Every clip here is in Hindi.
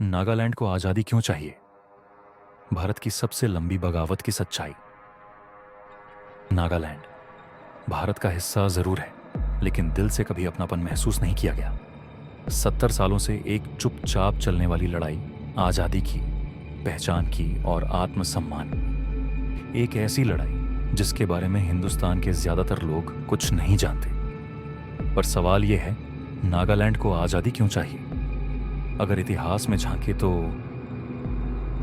नागालैंड को आज़ादी क्यों चाहिए? भारत की सबसे लंबी बगावत की सच्चाई। नागालैंड भारत का हिस्सा जरूर है, लेकिन दिल से कभी अपनापन महसूस नहीं किया गया। 70 सालों से एक चुपचाप चलने वाली लड़ाई, आज़ादी की, पहचान की और आत्मसम्मान की। एक ऐसी लड़ाई जिसके बारे में हिंदुस्तान के ज्यादातर लोग कुछ नहीं जानते। पर सवाल यह है, नागालैंड को आज़ादी क्यों चाहिए? अगर इतिहास में झांके तो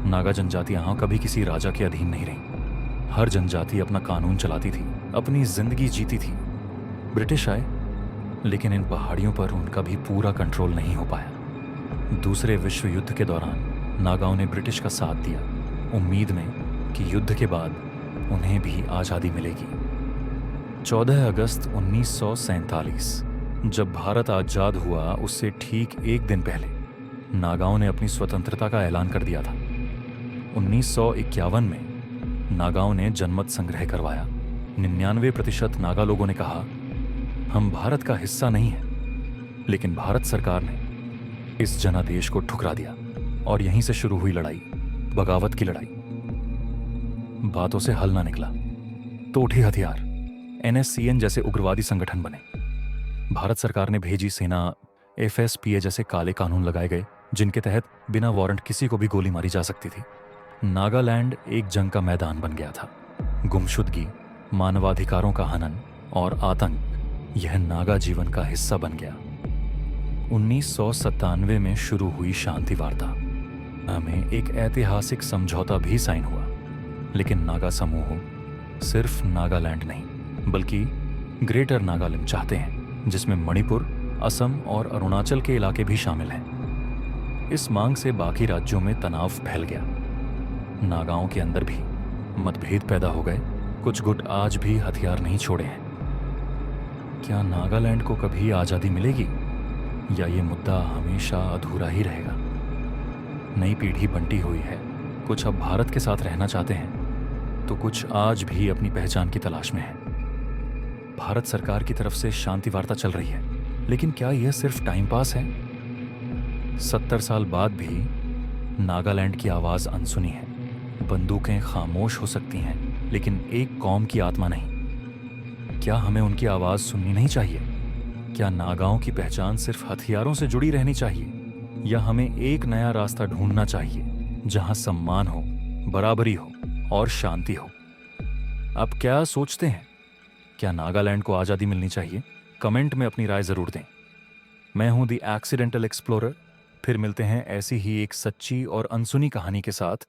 नागा जनजाति यहां कभी किसी राजा के अधीन नहीं रही। हर जनजाति अपना कानून चलाती थी, अपनी जिंदगी जीती थी। ब्रिटिश आए, लेकिन इन पहाड़ियों पर उनका भी पूरा कंट्रोल नहीं हो पाया। दूसरे विश्व युद्ध के दौरान नागाओं ने ब्रिटिश का साथ दिया, उम्मीद में कि युद्ध के बाद उन्हें भी आज़ादी मिलेगी। 14 अगस्त 1947 जब भारत आज़ाद हुआ, उससे ठीक एक दिन पहले नागाओं ने अपनी स्वतंत्रता का ऐलान कर दिया था। 1951 में नागाओं ने जनमत संग्रह करवाया। 99% नागा लोगों ने कहा, हम भारत का हिस्सा नहीं हैं। लेकिन भारत सरकार ने इस जनादेश को ठुकरा दिया और यहीं से शुरू हुई लड़ाई, बगावत की लड़ाई। बातों से हल ना निकला तो उठे हथियार। NSCN जैसे उग्रवादी संगठन बने। भारत सरकार ने भेजी सेना, FSPA जैसे काले कानून लगाए गए, जिनके तहत बिना वारंट किसी को भी गोली मारी जा सकती थी। नागालैंड एक जंग का मैदान बन गया था। गुमशुदगी, मानवाधिकारों का हनन और आतंक, यह नागा जीवन का हिस्सा बन गया। 1997 में शुरू हुई शांति वार्ता में एक ऐतिहासिक समझौता भी साइन हुआ, लेकिन नागा समूह सिर्फ नागालैंड नहीं बल्कि ग्रेटर नागालैंड चाहते हैं, जिसमें मणिपुर, असम और अरुणाचल के इलाके भी शामिल हैं। इस मांग से बाकी राज्यों में तनाव फैल गया। नागाओं के अंदर भी मतभेद पैदा हो गए। कुछ गुट आज भी हथियार नहीं छोड़े हैं। क्या नागालैंड को कभी आज़ादी मिलेगी, या ये मुद्दा हमेशा अधूरा ही रहेगा? नई पीढ़ी बंटी हुई है। कुछ अब भारत के साथ रहना चाहते हैं, तो कुछ आज भी अपनी पहचान की तलाश में है। भारत सरकार की तरफ से शांति वार्ता चल रही है, लेकिन क्या यह सिर्फ टाइम पास है? 70 साल बाद भी नागालैंड की आवाज अनसुनी है। बंदूकें खामोश हो सकती हैं, लेकिन एक कौम की आत्मा नहीं। क्या हमें उनकी आवाज सुननी नहीं चाहिए? क्या नागाओं की पहचान सिर्फ हथियारों से जुड़ी रहनी चाहिए, या हमें एक नया रास्ता ढूंढना चाहिए जहां सम्मान हो, बराबरी हो और शांति हो? आप क्या सोचते हैं? क्या नागालैंड को आज़ादी मिलनी चाहिए? कमेंट में अपनी राय जरूर दें। मैं हूं द एक्सीडेंटल एक्सप्लोरर। फिर मिलते हैं ऐसी ही एक सच्ची और अनसुनी कहानी के साथ